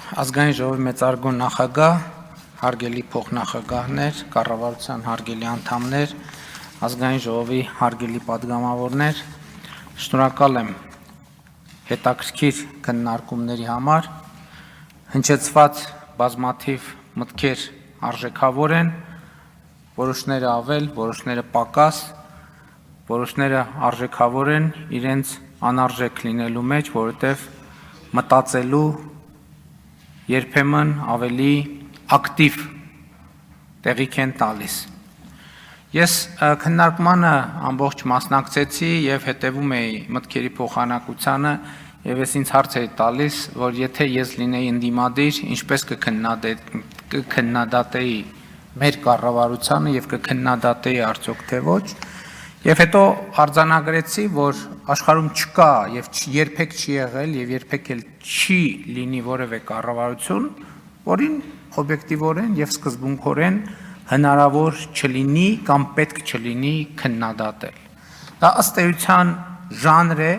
Ազգային ժողովի մեծարգո նախագահ, հարգելի փոխնախագահներ, կառավարության հարգելի անդամներ, ազգային ժողովի հարգելի падգամավորներ, շնորհակալ եմ հետաքրքիր քննարկումների համար, հնչեցված բազմաթիվ մտքեր արժեքավոր են, որոշները ավել, որոշները պակաս, որոշները արժեքավոր են իրենց անարժեք լինելու մեջ, որովհետև մտածելու երբեմն ավելի ակտիվ տեղիք են տալիս։ Ես քննարկմանը ամբողջ մասնակցեցի եւ հետևում էի մտքերի փոխանակությանը եւ ես ինձ հարց էի տալիս, որ եթե ես լինեի ընդդիմադիր, ինչպես կքննադատեի մեր կառավարությանը եւ կքննադատեի արդյոք թե ոչ, եւ հետո արձանագրեցի, որ աշխարհում չկա եւ երբեք չի եղել եւ երբեք էլ չի լինի որևէ կառավարություն, որին օբյեկտիվորեն եւ սկզբունքորեն հնարավոր չլինի կամ պետք չլինի քննադատել։ Դա ըստ էության ժանր է,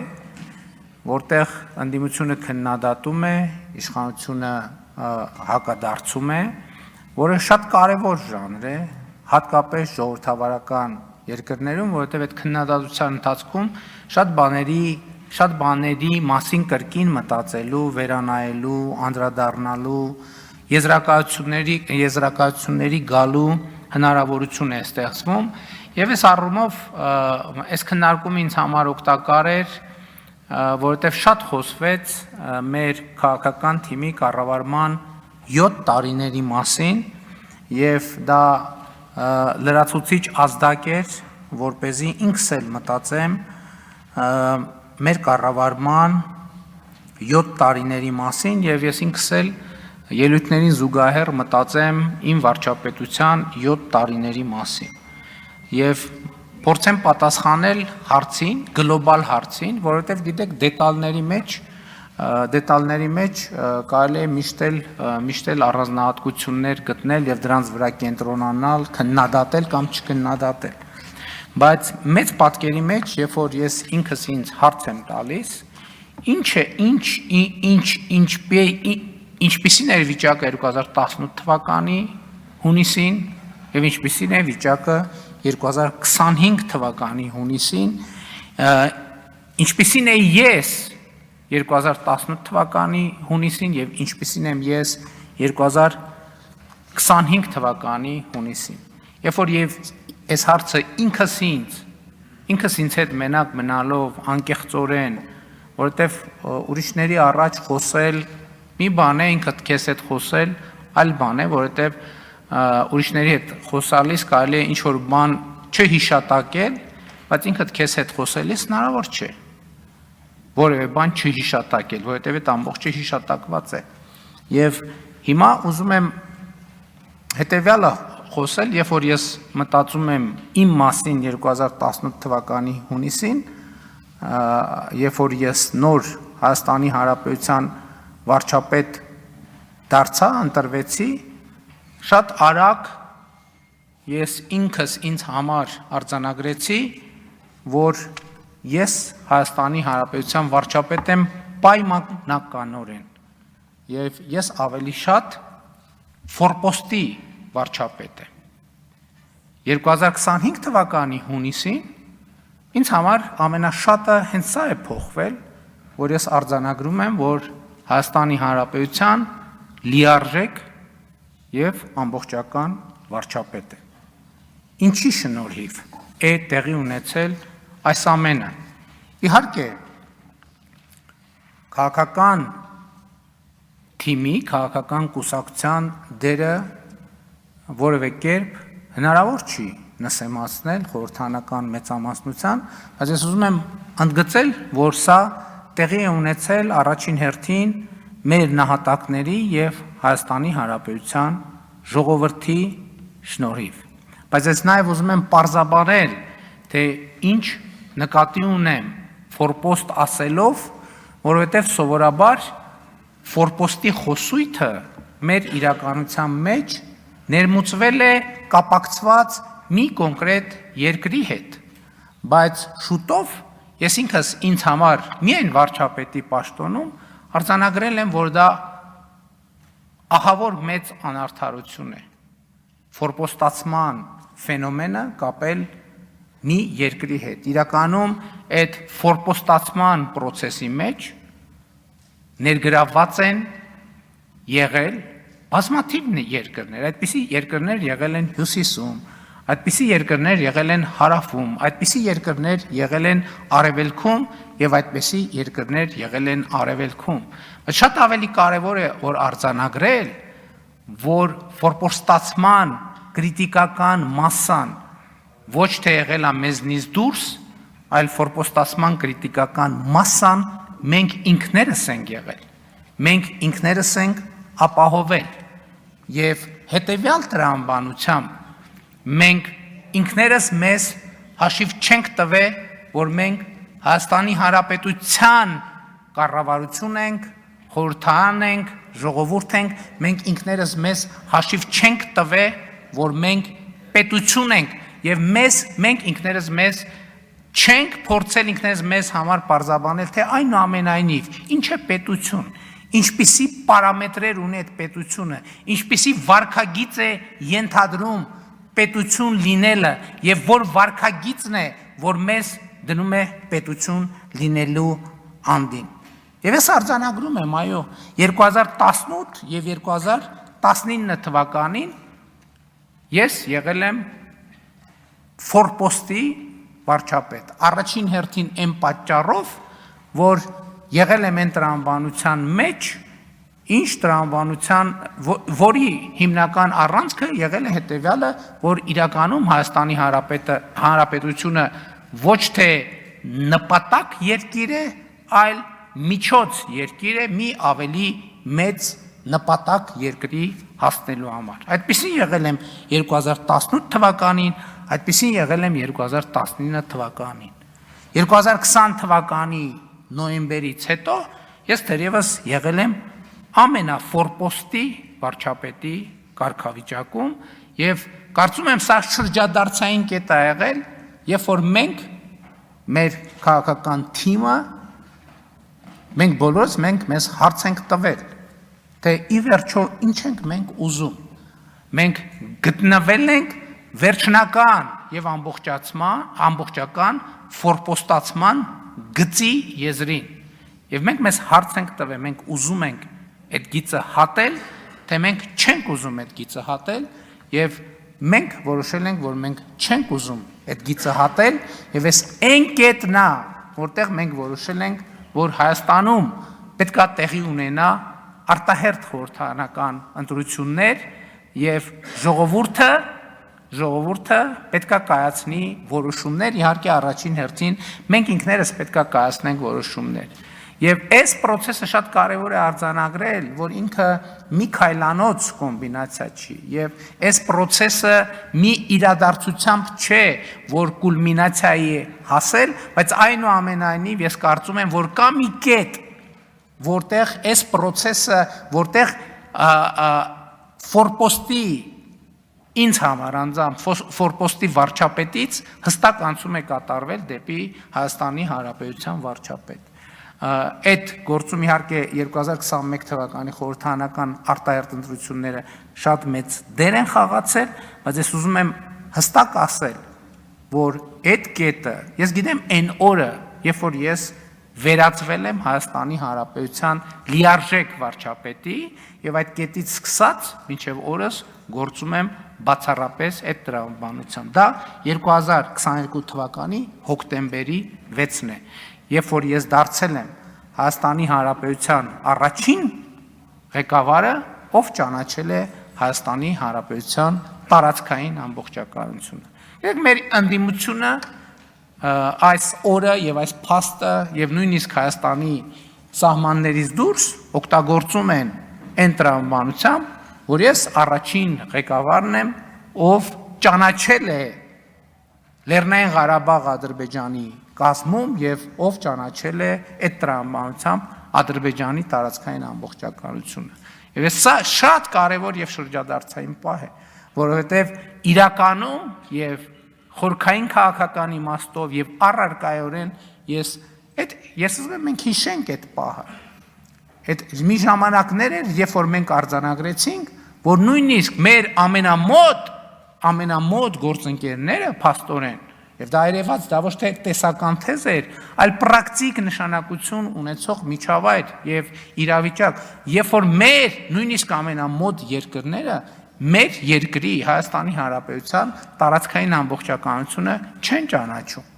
որտեղ ընդդիմությունը քննադատում է, իշխանությունը հակադարձում է, որը շատ կարևոր ժանր է, հատկապես ժողովրդավարական երկրներում, որովհետև այդ քննադատության ընթացքում շատ բաների մասին կրկին մտածելու, վերանայելու, անդրադառնալու, եզրակացությունների գալու հնարավորություն է ստեղծվում, եւ այս առումով այս քննարկումը ինձ համար օգտակար էր, որովհետև շատ խոսվեց մեր քաղաքական թիմի կառավարման 7 տարիների մասին, եւ դա լրացուցիչ ազդակ էր, որպեսզի ինքս էլ մտածեմ մեր կառավարման 7 տարիների մասին եւ ես ինքս էլ ելույթներին զուգահեռ մտածեմ իմ վարչապետության 7 տարիների մասին եւ փորձեմ պատասխանել հարցին, գլոբալ հարցին, որովհետեւ գիտեք դետալների մեջ կարելի է միշտ էլ առանձնահատկություններ գտնել եւ դրանց վրա կենտրոնանալ, քննադատել կամ չքննադատել։ Բայց մեծ պատկերի մեջ, երբ որ ես ինքս ինձ հարց եմ տալիս, ինչպիսին էր վիճակը 2018 թվականի հունիսին եւ ինչպիսին է վիճակը 2025 թվականի հունիսին, ինչպիսին է ես 2018 թվականի հունիսին եւ ինչպիսին եմ ես 2025 թվականի հունիսին։ Երբ որ եւ այս հարցը ինքս ինձ հետ մենակ մնալով անկեղծորեն, որովհետեւ ուրիշների առաջ խոսել մի բան է, ինքդ քեզ հետ խոսել այլ բան է, որովհետեւ ուրիշների հետ խոսալիս կարելի է ինչ որ բան չհիշատակել, բայց ինքդ քեզ հետ խոսելիս հնարավոր չէ որևէ բան չհիշատակել, որովհետև այդ ամբողջը հիշատակված է։ Եվ հիմա ուզում եմ հետևյալը խոսել, երբ որ ես մտածում եմ իմ մասին 2018 թվականի հունիսին, երբ որ ես նոր Հայաստանի Հանրապետության վարչապետ դարձա, ընտրվեցի, շատ արագ ես ինքս ինձ համար արձանագրեցի, որ ես Հայաստանի Հանրապետության վարչապետ եմ պայմանականորեն եւ ես ավելի շատ ֆորպոստի վարչապետ եմ։ 2025 թվականի հունիսին ինձ համար ամենաշատը հենց սա է փոխվել, որ ես արձանագրում եմ, որ Հայաստանի Հանրապետության լիարժեք եւ ամբողջական վարչապետ է։ Ինչի շնորհիվ է տեղի ունեցել այս ամենը։ Իհարկե, քաղաքական թիմի, քաղաքական կուսակցության դերը որևէ կերպ հնարավոր չի նսեմացնել խորհրդանական մեծամասնության, բայց ես ուզում եմ ընդգծել, որ սա տեղի է ունեցել առաջին հերթին մեր նահատակների եւ Հայաստանի Հանրապետության ժողովրդի շնորհիվ։ Բայց ես նաեւ ուզում եմ պարզաբանել, թե ինչ նկատի ունեմ ֆորպոստ ասելով, որովհետև սովորաբար ֆորպոստի խոսույթը մեր իրականության մեջ ներմուծվել է կապակցված մի կոնկրետ երկրի հետ, բայց շուտով ես ինքս ինձ համար միայն վարչապետի պաշտոնում արձանագրել եմ, որ դա ահավոր մեծ անարդարություն է ֆորպոստացման ֆենոմենը կապել մի երկրի հետ։ Իրականում այդ ֆորպոստացման process-ի մեջ ներգրավված են եղել բազմաթիվ երկրներ, այդպիսի երկրներ եղել են Հյուսիսում, այդպիսի երկրներ եղել են Հարավում, այդպիսի երկրներ եղել են Արևելքում եւ այդպիսի երկրներ եղել են Արևելքում։ Բայց շատ ավելի կարեւոր է որ արձանագրել, որ ֆորպոստացման քրիտիկական մասսան ոչ թե եղել է մեզնից դուրս, այլ ֆորպոստացման քրիտիկական մասսան մենք ինքներս ենք եղել։ Մենք ինքներս ենք ապահովել եւ հետեւյալ տրամաբանությամբ մենք ինքներս մեզ հաշիվ չենք տվել, որ մենք Հայաստանի Հանրապետության կառավարություն ենք, խորհրդարան ենք, ժողովուրդ ենք, մենք ինքներս մեզ հաշիվ չենք տվել, որ մենք պետություն ենք եւ մենք ինքներս մեզ չենք փորձել ինքներս մեզ համար պարզաբանել, թե այնուամենայնիվ ինչ է պետություն, ինչպիսի պարամետրեր ունի այդ պետությունը, ինչպիսի վարքագիծ է ենթադրում պետություն լինելը եւ որ վարքագիծն է, որ մեզ դնում է պետություն լինելու անդին։ Եվ ես արձանագրում եմ, այո, 2018 եւ 2019 թվականին ես եղել եմ ֆորպոստի վարչապետ։ Առաջին հերթին այն պատճառով, որ եղել եմ այն տրամաբանության մեջ, ինչ տրամաբանության, որի հիմնական առանցքը եղել է հետևյալը, որ իրականում Հայաստանի Հանրապետությունը ոչ թե նպատակ երկիր է, այլ միջոց երկիր է մի ավելի մեծ նպատակ երկրի հասնելու համար։ Այդպիսին եղել եմ 2018 թվականին, այդպիսին եղել եմ 2019 թվականին։ 2020 թվականի նոյեմբերից հետո ես դեռևս եղել եմ ամենաֆորպոստի վարչապետի կարգավիճակում եւ կարծում եմ սա շրջադարձային կետ է եղել, երբ որ մենք մեր քաղաքական թիմը մենք բոլորս մեզ հարց ենք տվել, թե ի վերջո ինչ ենք մենք ուզում։ Մենք գտնվել ենք վերջնական եւ ամբողջական ֆորպոստացման գծի եզրին։ Եվ մենք մեզ հարց ենք տվել, մենք ուզում ենք այդ գիծը հատել, թե մենք չենք ուզում այդ գիծը հատել, եւ մենք որոշել ենք, որ մենք չենք ուզում այդ գիծը հատել, եւ այս այն կետն է, որտեղ մենք որոշել ենք, որ Հայաստանում պետք է տեղի ունենա արտահերթ խորհրդարանական ընտրություններ եւ ժողովուրդը պետք է կայացնի որոշումներ, իհարկե առաջին հերթին մենք ինքներս պետք է կայացնենք որոշումներ։ Եվ այս process-ը շատ կարևոր է արձանագրել, որ ինքը մի քայլանոց կոմբինացիա չի, եւ այս process-ը մի իրադարձությամբ չէ, որ կուլմինացիայի է հասել, բայց այնուամենայնիվ ես կարծում եմ, որ կա մի կետ, որտեղ այս process-ը, որտեղ ֆորպոստի ինձ համար անձամբ ֆորպոստի վարչապետից հստակ անցում է կատարվել դեպի Հայաստանի Հանրապետության վարչապետ։ Այդ գործում իհարկե 2021 թվականի խորհրդարանական արտահերթ ընտրությունները շատ մեծ դեր են խաղացել, բայց ես ուզում եմ հստակ ասել, որ այդ կետը, ես գիտեմ այն օրը, երբ որ ես վերածվել եմ Հայաստանի Հանրապետության լիարժեք վարչապետի եւ այդ կետից սկսած մինչեւ օրս գործում եմ բացառապես այդ տրամաբանությամբ։ Դա 2022 թվականի հոկտեմբերի 6-ն է, երբ որ ես դարձել եմ Հայաստանի Հանրապետության առաջին ղեկավարը, ով ճանաչել է Հայաստանի Հանրապետության տարածքային ամբողջականությունը։ Եվ մեր ընդդիմությունը այս օրը եւ այս փաստը եւ նույնիսկ Հայաստանի սահմաններից դուրս օգտագործում են այն տրամաբանությամբ, որ ես առաջին ղեկավարն եմ, ով ճանաչել է Լեռնային Ղարաբաղ Ադրբեջանի կազմում եւ ով ճանաչել է այդ տրամաբանությամբ Ադրբեջանի տարածքային ամբողջականությունը։ Եվ սա շատ կարեւոր եւ շրջադարձային պահ է, որովհետեւ իրականում եւ խորքային քաղաքական իմաստով եւ առարկայորեն ես ուզում եմ մենք հիշենք այդ պահը։ Այդ մի ժամանակներ էր, երբ որ մենք արձանագրեցինք, որ նույնիսկ մեր ամենամոտ գործընկերները փաստորեն, եւ դա երևաց, դա ոչ թե տեսական թեզ էր, այլ պրակտիկ նշանակություն ունեցող միջավայր եւ իրավիճակ, երբ որ մեր նույնիսկ ամենամոտ երկրները մեր երկրի Հայաստանի Հանրապետության տարածքային ամբողջականությունը չեն ճանաչում։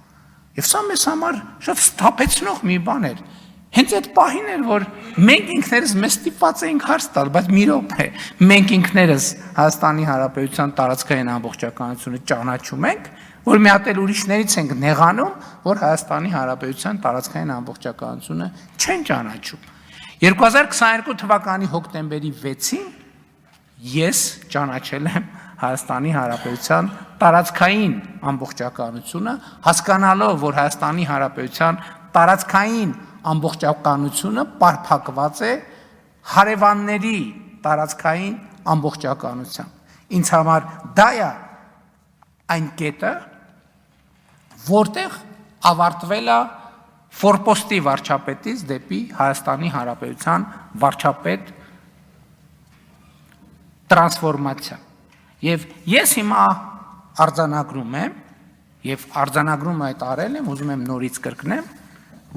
Եվ սա մեզ համար շատ սթափեցնող մի բան էր։ Հենց այդ պահին էր, որ մենք ինքներս մեզ ստիպված էինք հարց տալ, բայց մի րոպե, մենք ինքներս Հայաստանի Հանրապետության տարածքային ամբողջականությունը ճանաչում ենք, որ մի հատ էլ ուրիշներից ենք նեղանում, որ Հայաստանի Հանրապետության տարածքային ամբողջականությունը չեն ճանաչում։ 2022 թվականի հոկտեմբերի 6-ին ես ճանաչել եմ Հայաստանի Հանրապետության տարածքային ամբողջականությունը, հասկանալով, որ Հայաստանի Հանրապետության տարածքային ամբողջականությունը պարփակված է հարևանների տարածքային ամբողջականությամբ։ Ինձ համար դա է այն կետը, որտեղ ավարտվել է ֆորպոստի վարչապետից դեպի Հայաստանի Հանրապետության վարչապետ տրանսֆորմացիա։ Եվ ես հիմա արձանագրում եմ, եւ արձանագրումը այդ արել եմ, ուզում եմ նորից կրկնեմ,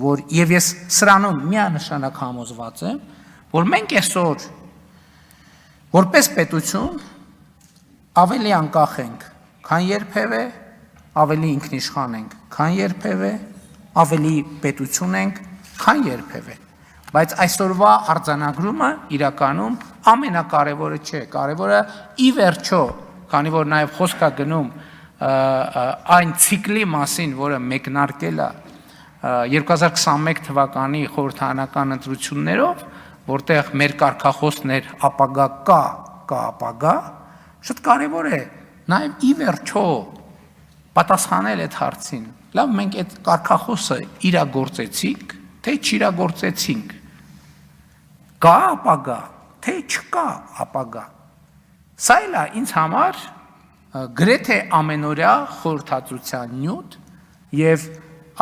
որ եւ ես սրանում միանշանակ համոզված եմ, որ մենք այսօր որպես պետություն ավելի անկախ ենք, քան երբևէ, ավելի ինքնիշխան ենք, քան երբևէ, ավելի պետություն ենք, քան երբևէ։ Բայց այսօրվա արձանագրումը իրականում ամենակարևորը չէ, կարևորը ի վերջո, քանի որ նաև խոսք է գնում այն ցիկլի մասին, որը մեկնարկել է 2021 թվականի խորհրդարանական ընտրություններով, որտեղ մեր կարգախոսն էր ապագա կա ապագա, շատ կարևոր է նաև ի վերջո պատասխանել այդ հարցին։ Լավ, մենք այդ կարգախոսը իրագործեցինք, թե չիրագործեցինք։ Կա ապագա, թե չկա ապագա։ Սա էլ է ինձ համար գրեթե ամենօրյա խորհրդածության նյութ եւ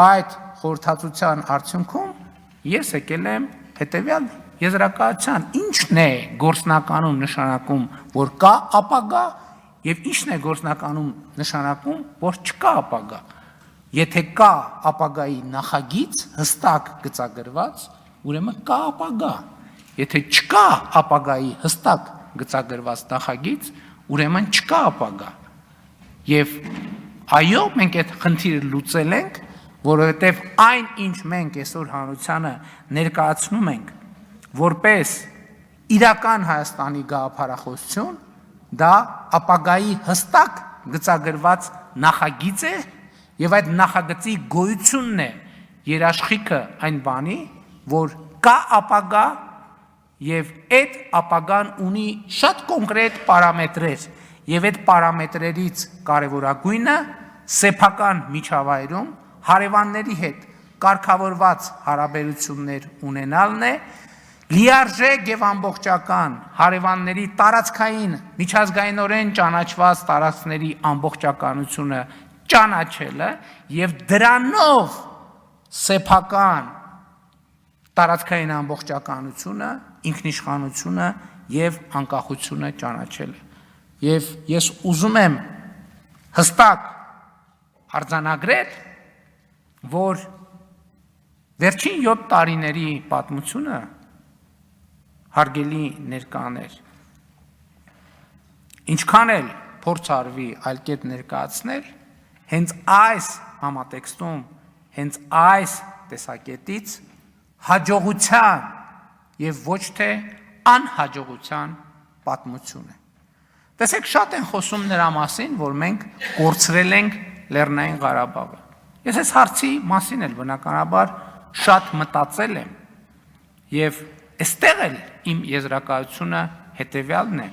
այդ խորհրդածության արդյունքում ես եկել եմ հետեւյալ եզրակացության, ինչն է գործնականում նշանակում, որ կա ապագա եւ ինչն է գործնականում նշանակում, որ չկա ապագա։ Եթե կա ապագայի նախագիծ հստակ գծագրված, ուրեմն կա ապագա։ Եթե չկա ապագայի հստակ գծագրված նախագիծ, ուրեմն չկա ապագա։ Եվ այո, մենք այդ խնդիրը լուծել ենք, որովհետև այն, ինչ մենք այսօր հանրությանը ներկայացնում ենք, որպես իրական Հայաստանի գաղափարախոսություն, դա ապագայի հստակ գծագրված նախագիծ է, եւ այդ նախագծի գոյությունն է երաշխիքը այն բանի, որ կա ապագա եւ այդ ապագան ունի շատ կոնկրետ պարամետրեր եւ այդ պարամետրերից կարեւորագույնը սեփական միջավայրում հարևանների հետ կարգավորված հարաբերություններ ունենալն է, լիարժեք եւ ամբողջական հարևանների տարածքային միջազգայինորեն ճանաչված տարածքների ամբողջականությունը ճանաչելը եւ դրանով սեփական տարածքային ամբողջականությունը, ինքնիշխանությունը եւ անկախությունը ճանաչելը։ Եվ ես ուզում եմ հստակ արձանագրել, որ վերջին 7 տարիների պատմությունը հարգելի ներկաներ, ինչքան էլ փորձ արվի այլ կերպ ներկայացնել, հենց այս համատեքստում, հենց այս տեսակետից հաջողության եւ ոչ թե անհաջողության պատմություն է։ Տեսեք, շատ են խոսում նրա մասին, որ մենք կորցրել ենք Լեռնային Ղարաբաղը։ Ես այս հարցի մասին էլ բնականաբար շատ մտածել եմ եւ այստեղ էլ իմ եզրակացությունը հետեւյալն է.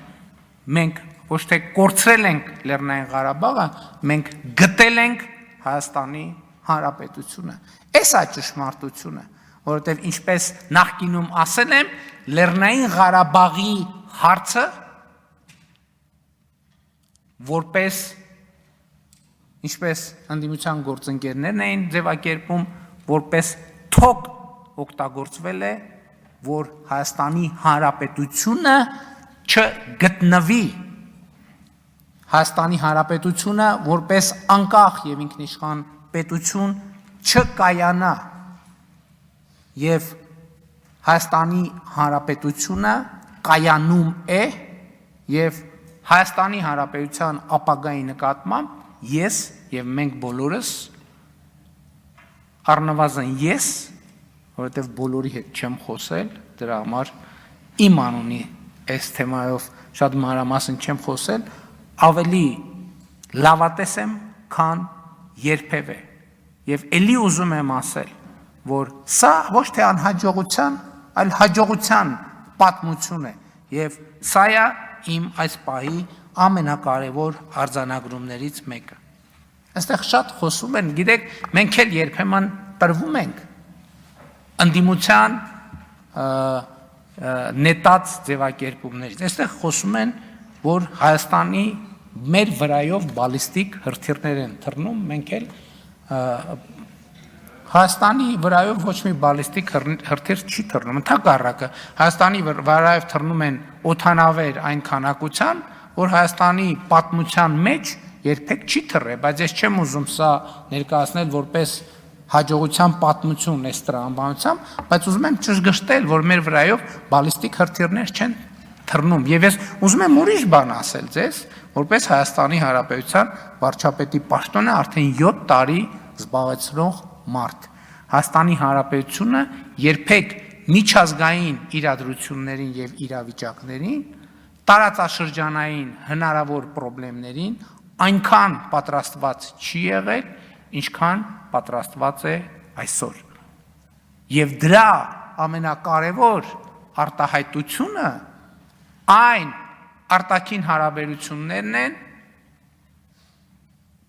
մենք ոչ թե կորցրել ենք Լեռնային Ղարաբաղը, մենք գտել ենք Հայաստանի Հանրապետությունը։ Այս է ճշմարտությունը, որովհետև ինչպես նախկինում ասել եմ, Լեռնային Ղարաբաղի հարցը որպես ինչպես ընդդիմության գործընկերներն էին ձևակերպում, որպես թոք օգտագործվել է որ Հայաստանի Հանրապետությունը չգտնվի, Հայաստանի Հանրապետությունը որպես անկախ եւ ինքնիշխան պետություն չկայանա եւ Հայաստանի Հանրապետությունը կայանում է եւ Հայաստանի Հանրապետության ապագայի նկատմամբ ես եւ մենք բոլորս առնվազն ես, որովհետեւ բոլորի հետ չեմ խոսել, դրա համար իմ անունի այս թեմայով շատ մանրամասն չեմ խոսել, ավելի լավատես եմ, քան երբևէ եւ ելի ուզում եմ ասել, որ սա ոչ թե անհաջողության, այլ հաջողության պատմություն է եւ սա է իմ այս պահի ամենակարևոր արձանագրումներից մեկը։ Այստեղ շատ խոսում են, գիտեք, մենք էլ երբեմն տրվում ենք ընդդիմության նետած ձևակերպումներից։ Այստեղ խոսում են, որ Հայաստանի մեր վրայով բալիստիկ հրթիռներ են թռնում, մենք էլ Հայաստանի վրայով ոչ մի բալիստիկ հրթիռ չի թռնում, ընդհակառակը Հայաստանի վրայով թռնում են օդանավեր այն քանակության, որ Հայաստանի պատմության մեջ երբեք չի թռել, բայց ես չեմ ուզում սա ներկայացնել որպես հաջողության պատմություն այս տրամաբանությամբ, բայց ուզում եմ ճշգրտել, որ մեր վրայով բալիստիկ հրթիռներ չեն թռնում, եւ ես ուզում եմ ուրիշ բան ասել ձեզ, որպես Հայաստանի Հանրապետության վարչապետի պաշտոնը արդեն 7 տարի զբաղեցնող մարդ։ Հայաստանի Հանրապետությունը երբեք միջազգային իրադրություններին եւ իրավիճակներին, տարածաշրջանային հնարավոր խնդիրներին այնքան պատրաստված չի եղել, ինչքան պատրաստված է այսօր։ Եվ դրա ամենակարևոր արտահայտությունը այն արտաքին հարաբերություններն են,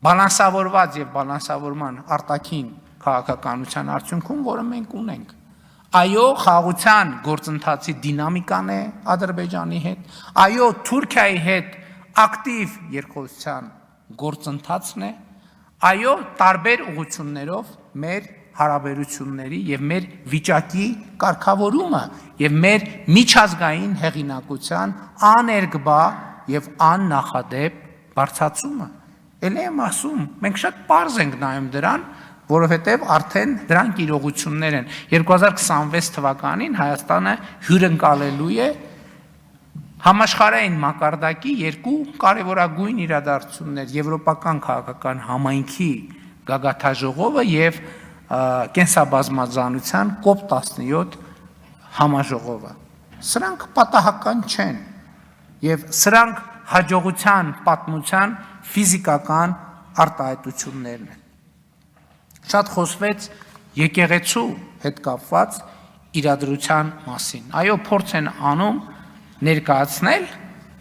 բալանսավորված եւ բալանսավորման արտաքին քաղաքականության արդյունքում, որը մենք ունենք։ Այո, խաղաղության գործընթացի դինամիկան է Ադրբեջանի հետ, այո, Թուրքիայի հետ ակտիվ երկխոսության գործընթացն է, այո, տարբեր ուղղություններով մեր հարաբերությունների եւ մեր վիճակի կարգավորումը եւ մեր միջազգային հեղինակության աներկբա եւ աննախադեպ բարձրացումը։ Էլ եմ ասում, մենք շատ պարզ ենք նայում դրան, որովհետև արդեն դրանք իրողություններ են։ 2026 թվականին Հայաստանը հյուրընկալելու է համաշխարհային մակարդակի երկու կարևորագույն իրադարձություններ՝ Եվրոպական քաղաքական համայնքի գագաթաժողովը եւ կենսաբազմազանության COP17 համաժողովը։ Սրանք պատահական չեն եւ սրանք հաջողության պատմության ֆիզիկական արտահայտություններն են։ Շատ խոսվեց եկեղեցու հետ կապված իրադրության մասին։ Այո, փորձ են անում ներկայացնել,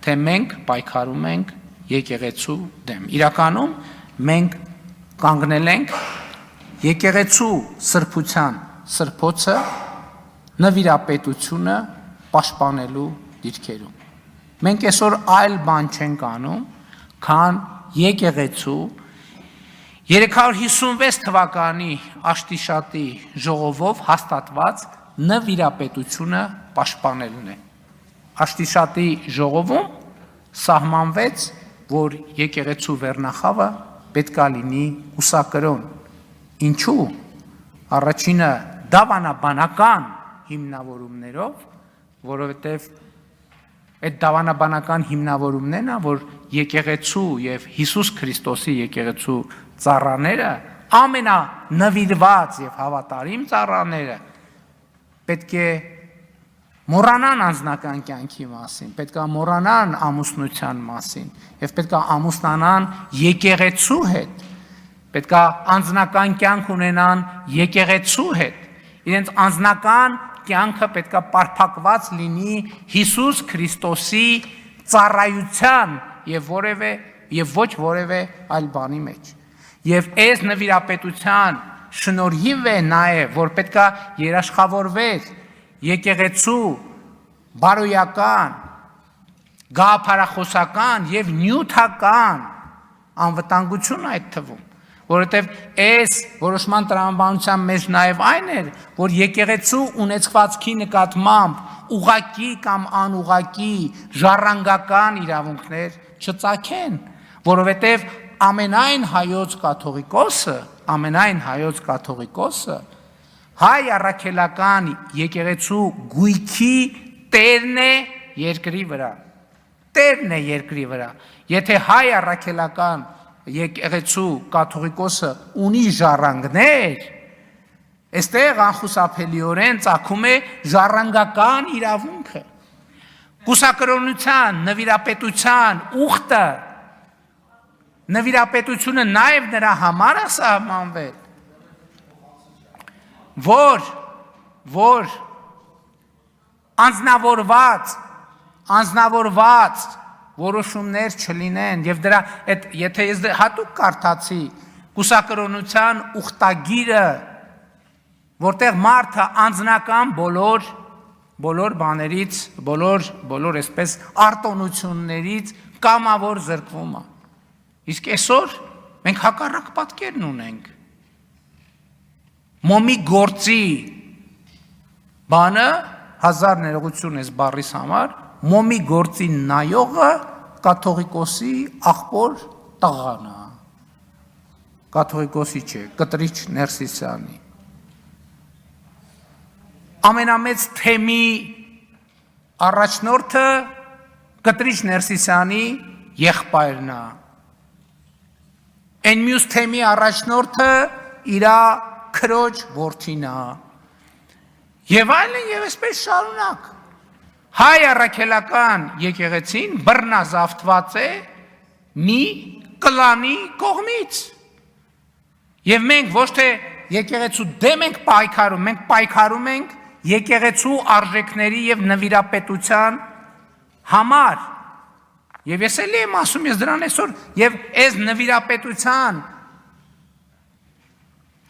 թե մենք պայքարում ենք եկեղեցու դեմ։ Իրականում մենք կանգնել ենք եկեղեցու սրբության սրբոցը նվիրապետությունը պաշտպանելու դիրքերում։ Մենք այսօր այլ բան չենք անում, քան եկեղեցու 356 թվականի Աշտիշատի ժողովով հաստատված նվիրապետությունը պաշտպանելն է։ Աշտիշատի ժողովում սահմանվեց, որ եկեղեցու վերնախավը պետք է լինի ուսակրոն։ Ինչու՞։ Առաջինը դավանաբանական հիմնավորումներով, որովհետև այդ դավանաբանական հիմնավորումներն է, որ եկեղեցու եւ Հիսուս Քրիստոսի եկեղեցու ծառաները, ամենանվիրված եւ հավատարիմ ծառաները պետք է մոռանան անձնական կյանքի մասին, պետք է մոռանան ամուսնության մասին եւ պետք է ամուսնանան եկեղեցու հետ, պետք է անձնական կյանք ունենան եկեղեցու հետ, իրենց անձնական կյանքը պետք է պարփակված լինի Հիսուս Քրիստոսի ծառայության եւ ոչ որևէ այլ բանի մեջ։ Եվ այս նվիրապետության շնորհիվ է նաեւ, որ պետք է երաշխավորվեր եկեղեցու բարոյական, գաղափարախոսական եւ նյութական անվտանգություն այդ թվում, որովհետև այս որոշման տրամաբանության մեջ նաև այն էր, որ եկեղեցու ունեցվածքի նկատմամբ ուղղակի կամ անուղղակի ժառանգական իրավունքներ չծագեն, որովհետև ամենայն հայոց կաթողիկոսը հայ առաքելական եկեղեցու գույքի տերն է երկրի վրա։ Տերն է երկրի վրա։ Եթե հայ առաքելական եկեղեցու կաթողիկոսը ունի ժառանգներ, այստեղ անխուսափելիորեն ծագում է ժառանգական իրավունքը։ Կուսակրոնության, նվիրապետության ուխտը, նվիրապետությունը նաև նրա համար է սահմանվել, որ անձնավորված որոշումներ չլինեն եւ դրա եթե ես հատուկ կարդացի կուսակրոնության ուխտագիրը, որտեղ մարդը անձնական բոլոր բաներից, բոլոր այսպես արտոնություններից կամավոր զրկվում է։ Իսկ այսօր մենք հակառակ պատկերն ունենք։ Մոմի գործի բանը հազար ներողություն ես բառիս համար, մոմի գործի նայողը կաթողիկոսի աղբոր տղան է, կաթողիկոսի չէ, Կտրիչ Ներսիսյանի։ Ամենամեծ թեմի առաջնորդը Կտրիչ Ներսիսյանի եղբայրն է։ Այն մյուս թեմի առաջնորդը իրա քրոջ որդին է։ Եվ այլն եւ այսպես շարունակ։ Հայ առաքելական եկեղեցին բռնազավթված է մի կլանի կողմից։ Եվ մենք ոչ թե եկեղեցու դեմ ենք պայքարում, մենք պայքարում ենք եկեղեցու արժեքների եւ նվիրապետության համար։ Եվ ես էլի եմ ասում, ես դրան այսօր եւ այս նվիրապետության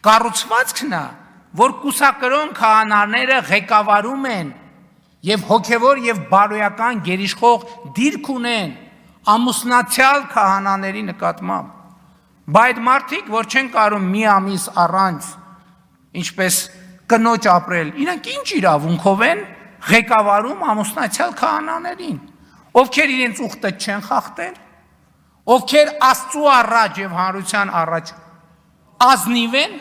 կառուցվածքն է, որ կուսակրոն քահանաները ղեկավարում են եւ հոգեվոր եւ բարոյական գերիշխող դիրք ունեն ամուսնացյալ քահանաների նկատմամբ։ Բայց այդ մարդիկ, որ չեն կարող մի ամիս առանց ինչպես կնոջ ապրել, իրանք ինչ իրավունքով են ղեկավարում ամուսնացյալ քահանաներին, ովքեր իրենց ուխտը չեն խախտել, ովքեր Աստծու առաջ եւ հանրության առաջ ազնիվ են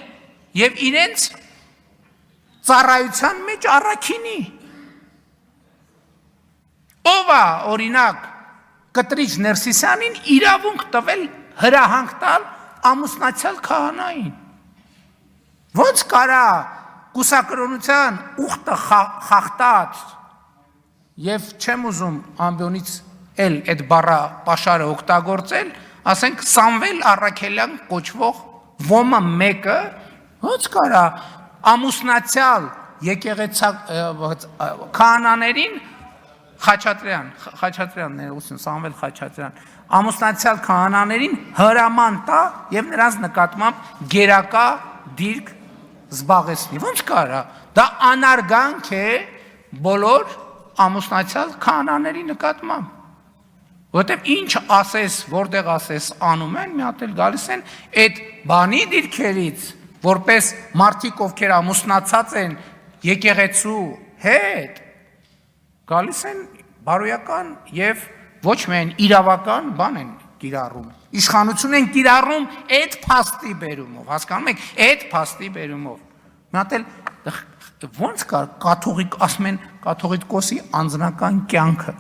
եւ իրենց ծառայության մեջ առաքինի։ Ով է օրինակ Կտրիչ Ներսիսյանին իրավունք տվել հրահանգ տալ ամուսնացյալ քահանային։ Ոնց կարա կուսակրոնության ուխտը խախտած եւ չեմ ուզում ամբյոնից էլ այդ բառը պաշարը օգտագործել, ասենք Սամվել Առաքելյան կոչվող ոմը մեկը ոնց կարա ամուսնացյալ եկեղեցա քահանաներին Խաչատրյան ներողություն, Սամվել Խաչատրյան, ամուսնացյալ քահանաներին հրաման տա եւ նրանց նկատմամբ գերակա դիրք զբաղեցնի։ Ոնց կարա։ Դա անարգանք է բոլոր ամուսնացյալ քահանաների նկատմամբ։ Որտեւ ինչ ասես, որտեղ ասես անում են, մի հատ էլ գալիս են այդ բանի դիրքերից, որպես մարդիկ, ովքեր ամուսնացած են եկեղեցու հետ, գալիս են բարոյական եւ ոչ միայն իրավական բան են կիրառում։ Իշխանություն են կիրառում այդ փաստի բերումով, հասկանում եք, այդ փաստի բերումով։ Մի հատ էլ ոնց կա կաթողիկ ասում են կաթողիկոսի անձնական կյանքը։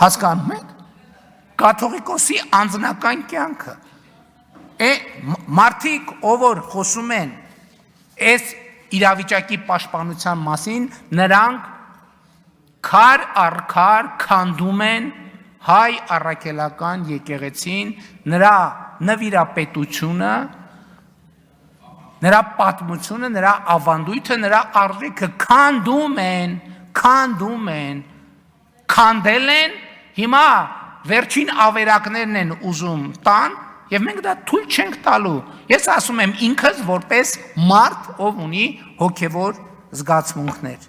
Հասկանում եք։ Կաթողիկոսի անձնական կյանքը։ Մարդիկ, ով որ խոսում են այս իրավիճակի պաշտպանության մասին, նրանք քար առ քար քանդում են հայ առաքելական եկեղեցին, նրա նվիրապետությունը, նրա պատմությունը, նրա ավանդույթը, նրա արժեքը քանդում են, քանդել են, հիմա վերջին ավերակներն են ուզում տան, եւ մենք դա թույլ չենք տալու։ Ես ասում եմ ինքս որպես մարդ, ով ունի հոգեվոր զգացմունքներ։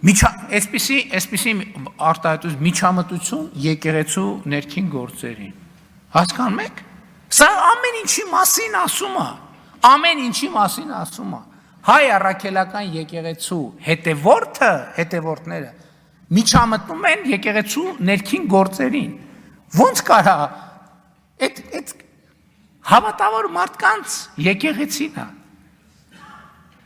Այսպիսի արտահայտություն միջամտություն եկեղեցու ներքին գործերին։ Հասկանում եք։ Սա ամեն ինչի մասին ասում է։ Հայ առաքելական եկեղեցու հետևորդները միջամտնում են եկեղեցու ներքին գործերին։ Ոնց կարա այդ հավատավոր մարդկանց եկեղեցին է։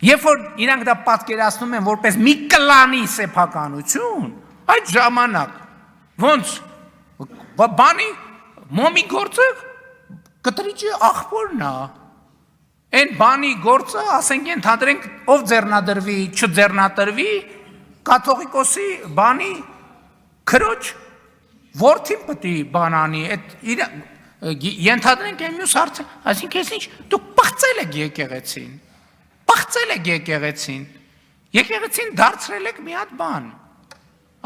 Երբ որ իրանք դա պատկերացնում են որպես մի կլանի սեփականություն, այդ ժամանակ ոնց բանի մոմի գործը կտրիճի աղբորն է։ Այն բանի գործը, ասենք ենթադրենք, ով ձեռնադրվի, չձեռնադրվի, կաթողիկոսի բանի քրոջ որդին պետք է բանանի, ենթադրենք այն մյուս հարցը, այսինքն ես ինչ, դուք պղծել եք եկեղեցին դարձրել եք մի հատ բան,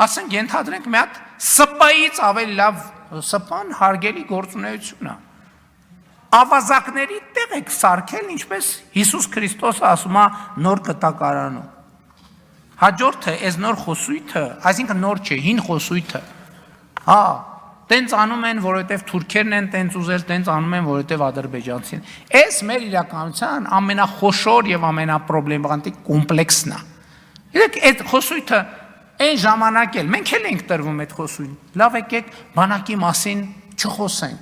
ասենք ենթադրենք մի հատ սպայից ավելի լավ սպան հարգելի գործունեություն է, ավազակների տեղ եք սարքել, ինչպես Հիսուս Քրիստոսը ասում է նոր կտակարանում, հաջորդը, այս նոր խոսույթը, այսինքն նոր չէ, հին խոսույթը, տենց անում են, որովհետև թուրքերն են տենց ուզել, տենց անում են, որովհետև ադրբեջանցին։ Այս մեր իրականության ամենախոշոր եւ ամենապրոբլեմատիկ կոմպլեքսն է։ Իրեք այդ խոսույթը այն ժամանակ էլ մենք էլ ենք տրվում այդ խոսույթին։ Լավ եկեք բանակի մասին չխոսենք,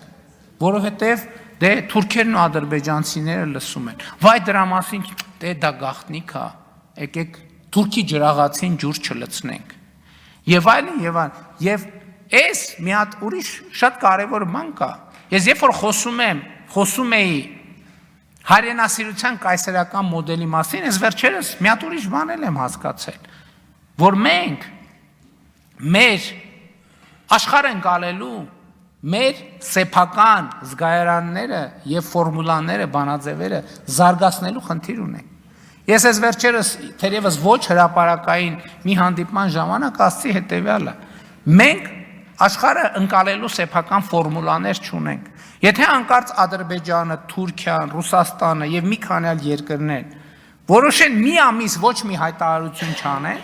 որովհետև դե թուրքերն ու ադրբեջանցիները լսում են։ Վայ դրա մասին դե դա գաղտնիք է։ Եկեք թուրքի ջրաղացին ջուր չլցնենք։ Եվ այլն եւ այլն։ Եվ այս մի հատ ուրիշ շատ կարևոր բան կա։ Ես երբ որ խոսում էի հայրենասիրության կայսերական մոդելի մասին, ես վերջերս մի հատ ուրիշ բան եմ հասկացել, որ մենք մեր աշխարհ ենք ալելու մեր սեփական զգայարանները եւ ֆորմուլաները, բանաձևերը զարգացնելու խնդիր ունենք։ Ես այս վերջերս թերևս ոչ հրապարակային մի հանդիպման ժամանակ ասացի հետեւյալը. մենք աշխարհը ընկալելու սեփական ֆորմուլաներ չունենք։ Եթե անկարծ Ադրբեջանը, Թուրքիան, Ռուսաստանը եւ մի քանի այլ երկրներ որոշեն մի ամիս ոչ մի հայտարարություն չանեն,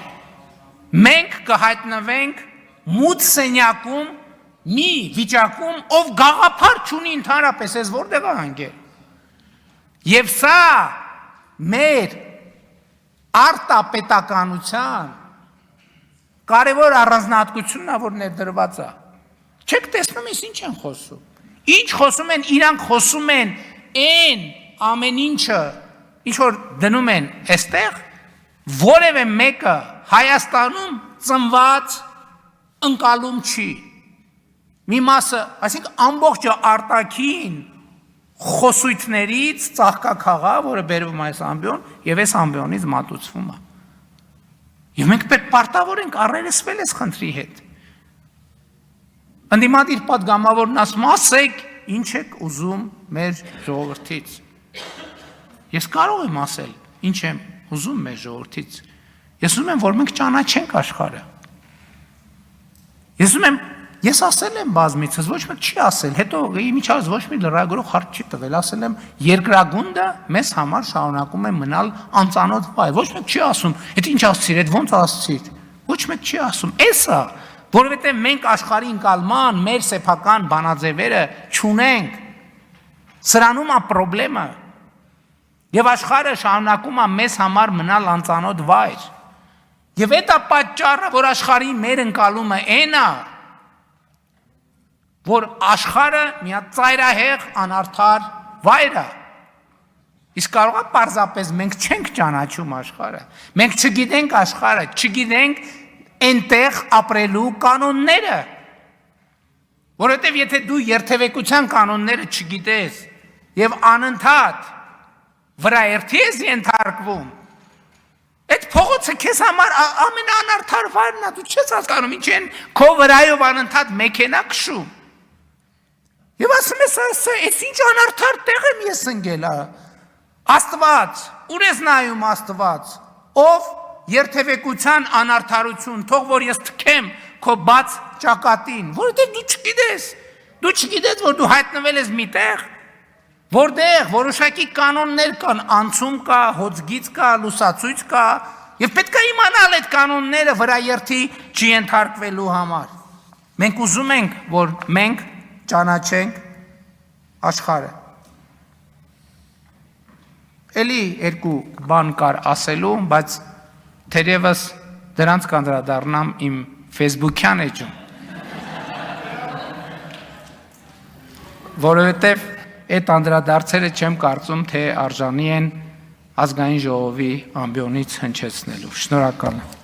մենք կհայտնվենք մութ սենյակում մի վիճակում, ով գաղափար չունի ընդհանրապես, ես որտեղ է հանգել։ Եվ սա մեր արտապետականության կարևոր առանձնահատկությունն է, որ ներդրված է։ Չեք տեսնում ես ինչ են խոսում։ Ինչ խոսում են, իրանք խոսում են այն ամեն ինչը, ինչ որ դնում են այստեղ, որևէ մեկը Հայաստանում ծնված ընկալում չի։ Մի մասը, այսինքն ամբողջը արտաքին խոսույթներից ծաղկակաղա, որը բերվում այս ամբիոն, եւ այս ամբիոնից մատուցվում է։ Եվ մենք պետք պարտավոր ենք առերեսվել այս խնդրի հետ։ Ընդդիմադիր պատգամավորն ասում, ասեք, ինչ եք ուզում մեր ժողովրդից։ Ես կարող եմ ասել, ինչ եմ ուզում մեր ժողովրդից։ Ես ուզում եմ, որ մենք ճանաչենք աշխարհը։ Ես ասել եմ բազմիցս, ոչ մեկ չի ասել, հետո իմիջիայլոց ոչ մի լրագրող հարց չի տվել, ասել եմ երկրագունդը մեզ համար շարունակում է մնալ անծանոթ վայր, ոչ մեկ չի ասում, այդ ինչ ասցիր, այդ ոնց ասցիր, ոչ մեկ չի ասում, էսա, որովհետև մենք աշխարհի ընկալման մեր սեփական բանաձևերը չունենք, սրանում է խնդրեմը, եւ աշխարհը շարունակում է մեզ համար մնալ անծանոթ վայր, եւ դա պատճառը, որ աշխարհի մեր ընկալումը այն է, որ աշխարհը մի հատ ծայրահեղ անարդար վայր է։ Իսկ կարող է պարզապես մենք չենք ճանաչում աշխարհը։ Մենք չգիտենք աշխարհը, չգիտենք այնտեղ ապրելու կանոնները։ Որովհետև եթե դու երթևեկության կանոնները չգիտես եւ անընդհատ վրաերթի ես ենթարկվում, այդ փողոցը քեզ համար ամենաանարդար վայրն է, դու չես հասկանում ինչ են քո վրայով անընդհատ մեքենա քշում։ Եվ ասում ես, այս ինչ անարդար տեղ եմ ես ընկել, Աստված, ուր ես նայում Աստված, ով երթևեկության անարդարություն, թող որ ես թքեմ քո բաց ճակատին, որովհետև դու չգիտես, որ դու հայտնվել ես մի տեղ, որտեղ որոշակի կանոններ կան, անցում կա, հոծգիծ կա, լուսացույց կա, Եվ պետք է իմանալ այդ կանոնները վրա երթի չի ենթարկվելու համար։ Մենք ուզում ենք, որ մենք ճանաչենք աշխարհը։ Էլի երկու բան կար ասելու, բայց թերևս դրանց կանդրադառնամ իմ Facebook-յան էջում։ Որովհետև այդ անդրադարձերը չեմ կարծում, թե արժանի են ազգային ժողովի ամբիոնից հնչեցնելու։ Շնորհակալ եմ։